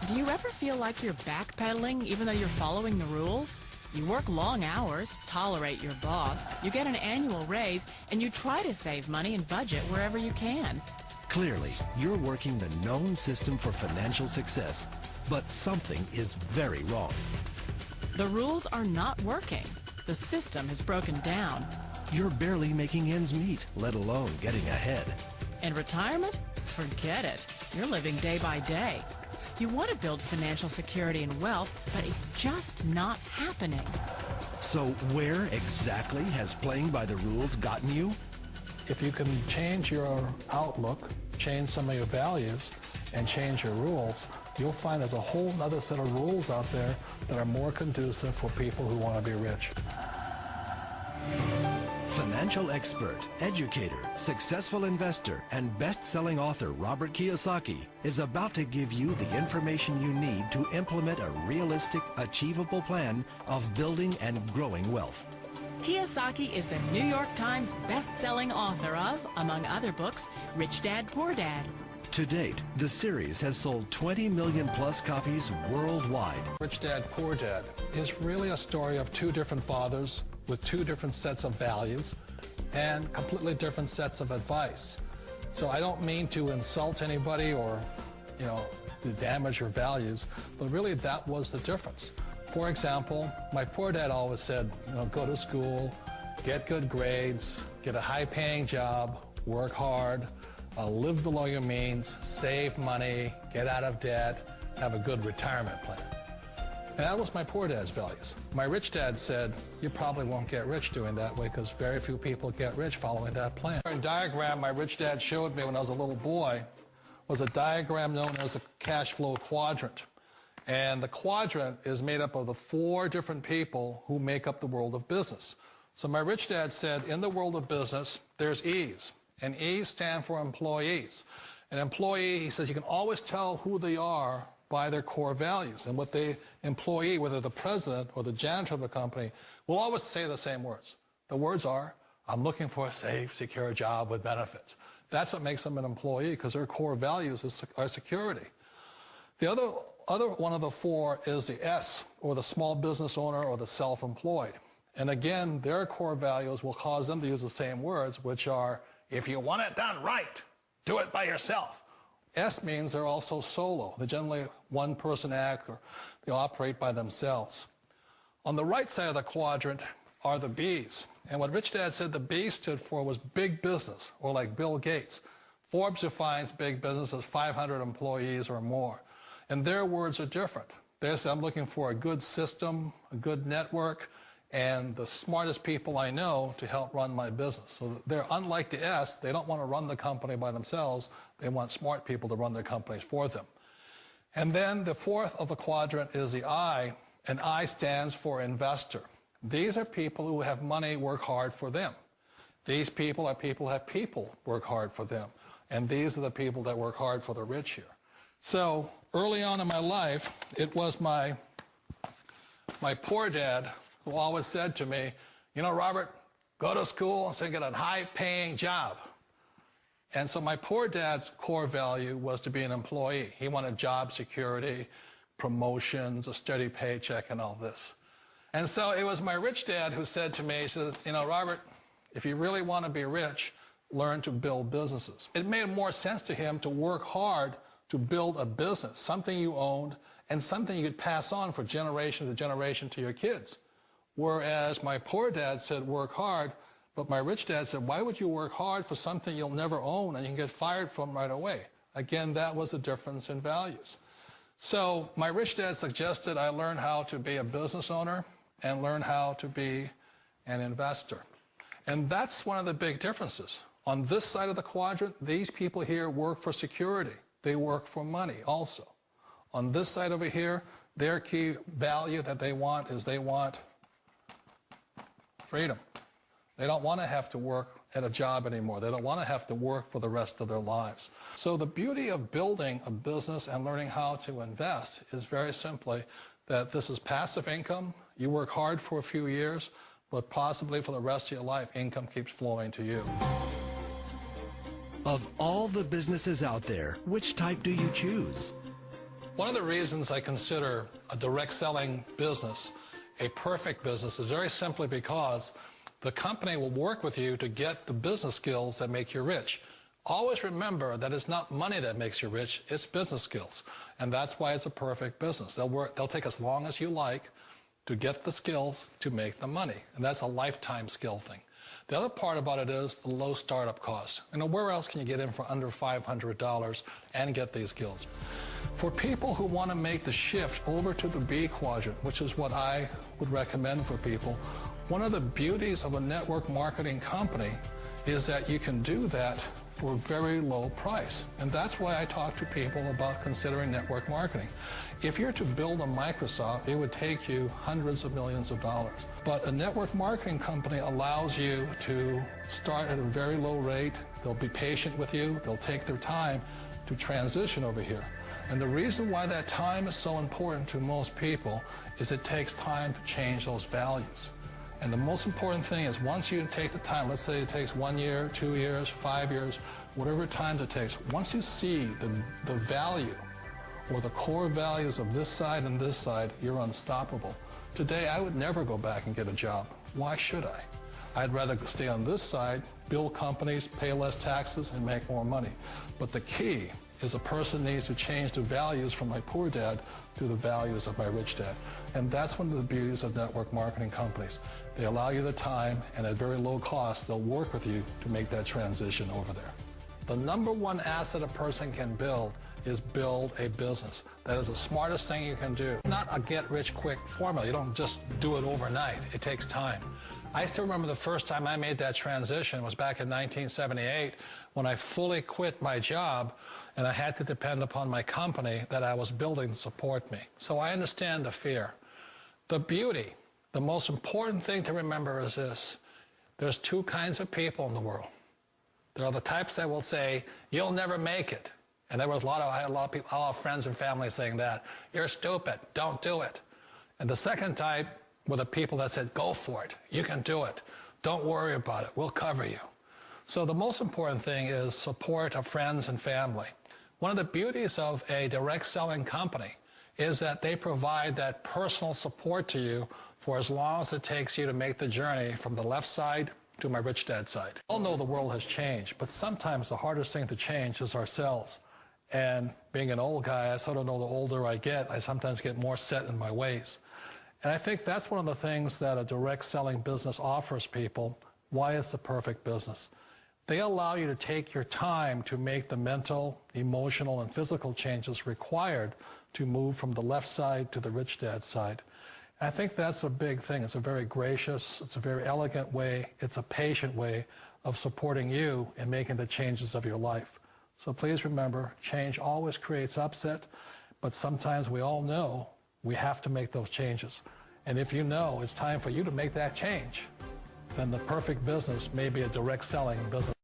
Do you ever feel like you're backpedaling even though you're following the rules? You work long hours, tolerate your boss, you get an annual raise, and you try to save money and budget wherever you can. Clearly, you're working the known system for financial success, but something is very wrong. The rules are not working. The system has broken down. You're barely making ends meet, let alone getting ahead. And retirement? Forget it. You're living day by day. You want to build financial security and wealth, but it's just not happening. So where exactly has playing by the rules gotten you? If you can change your outlook, change some of your values, and change your rules, you'll find there's a whole other set of rules out there that are more conducive for people who want to be rich. Financial expert, educator, successful investor, and best-selling author Robert Kiyosaki is about to give you the information you need to implement a realistic, achievable plan of building and growing wealth. Kiyosaki is the New York Times best-selling author of, among other books, Rich Dad, Poor Dad. To date, the series has sold 20 million plus copies worldwide. Rich Dad, Poor Dad is really a story of two different fathers with two different sets of values and completely different sets of advice. So I don't mean to insult anybody or, to damage your values, but really that was the difference. For example, my poor dad always said, go to school, get good grades, get a high-paying job, work hard, live below your means, save money, get out of debt, have a good retirement plan. And that was my poor dad's values. My rich dad said, you probably won't get rich doing that way because very few people get rich following that plan. A diagram my rich dad showed me when I was a little boy was a diagram known as a cash flow quadrant. And the quadrant is made up of the four different people who make up the world of business. So my rich dad said, in the world of business, there's E's. And E's stand for employees. An employee, he says, you can always tell who they are by their core values. And what the employee, whether the president or the janitor of a company, will always say the same words. The words are, I'm looking for a safe, secure job with benefits. That's what makes them an employee, because their core values are security. The other one of the four is the S, or the small business owner or the self-employed. And again, their core values will cause them to use the same words, which are, if you want it done right, do it by yourself. S means they're also solo. They're generally one-person act, or they operate by themselves. On the right side of the quadrant are the B's. And what Rich Dad said the B stood for was big business, or like Bill Gates. Forbes defines big business as 500 employees or more. And their words are different. They say, I'm looking for a good system, a good network, and the smartest people I know to help run my business. So they're unlike the S. They don't want to run the company by themselves. They want smart people to run their companies for them. And then the fourth of the quadrant is the I, and I stands for investor. These are people who have money work hard for them. These people are people who have people work hard for them. And these are the people that work hard for the rich here. So early on in my life, it was my poor dad who always said to me, Robert, go to school and so get a high-paying job. And so my poor dad's core value was to be an employee. He wanted job security, promotions, a steady paycheck, and all this. And so it was my rich dad who said to me, he says, Robert, if you really want to be rich, learn to build businesses. It made more sense to him to work hard to build a business, something you owned, and something you could pass on for generation to generation to your kids. Whereas my poor dad said work hard, but my rich dad said, why would you work hard for something you'll never own and you can get fired from right away? Again, that was the difference in values. So my rich dad suggested I learn how to be a business owner and learn how to be an investor. And that's one of the big differences. On this side of the quadrant, these people here work for security. They work for money also. On this side over here, their key value that they want is they want freedom. They don't want to have to work at a job anymore. They don't want to have to work for the rest of their lives. So the beauty of building a business and learning how to invest is very simply that this is passive income. You work hard for a few years, but possibly for the rest of your life, income keeps flowing to you. Of all the businesses out there, which type do you choose? One of the reasons I consider a direct selling business a perfect business is very simply because the company will work with you to get the business skills that make you rich. Always remember that it's not money that makes you rich, it's business skills. And that's why it's a perfect business. They'll take as long as you like to get the skills to make the money. And that's a lifetime skill thing. The other part about it is the low startup cost. Where else can you get in for under $500 and get these skills? For people who want to make the shift over to the B quadrant, which is what I would recommend for people, one of the beauties of a network marketing company is that you can do that for a very low price. And that's why I talk to people about considering network marketing. If you're to build a Microsoft, it would take you hundreds of millions of dollars. But a network marketing company allows you to start at a very low rate. They'll be patient with you. They'll take their time to transition over here. And the reason why that time is so important to most people is it takes time to change those values. And the most important thing is once you take the time, let's say it takes 1 year, 2 years, 5 years, whatever time it takes, once you see the value or the core values of this side and this side, you're unstoppable. Today, I would never go back and get a job. Why should I? I'd rather stay on this side, build companies, pay less taxes, and make more money. But the key is a person needs to change the values from my poor dad to the values of my rich dad. And that's one of the beauties of network marketing companies. They allow you the time, and at very low cost, they'll work with you to make that transition over there. The number one asset a person can build is build a business. That is the smartest thing you can do. Not a get-rich-quick formula. You don't just do it overnight. It takes time. I still remember the first time I made that transition was back in 1978 when I fully quit my job and I had to depend upon my company that I was building to support me. So I understand the fear. The beauty, the most important thing to remember is this. There's two kinds of people in the world. There are the types that will say, you'll never make it. And I had a lot of people, a lot of friends and family saying that. You're stupid, don't do it. And the second type were the people that said, go for it, you can do it. Don't worry about it, we'll cover you. So the most important thing is support of friends and family. One of the beauties of a direct selling company is that they provide that personal support to you for as long as it takes you to make the journey from the left side to my rich dad side. We all know the world has changed, but sometimes the hardest thing to change is ourselves. And being an old guy, I sort of know the older I get, I sometimes get more set in my ways. And I think that's one of the things that a direct selling business offers people, why it's the perfect business. They allow you to take your time to make the mental, emotional, and physical changes required to move from the left side to the rich dad side. And I think that's a big thing. It's a very gracious, it's a very elegant way, it's a patient way of supporting you in making the changes of your life. So please remember, change always creates upset, but sometimes we all know we have to make those changes. And if you know it's time for you to make that change, then the perfect business may be a direct selling business.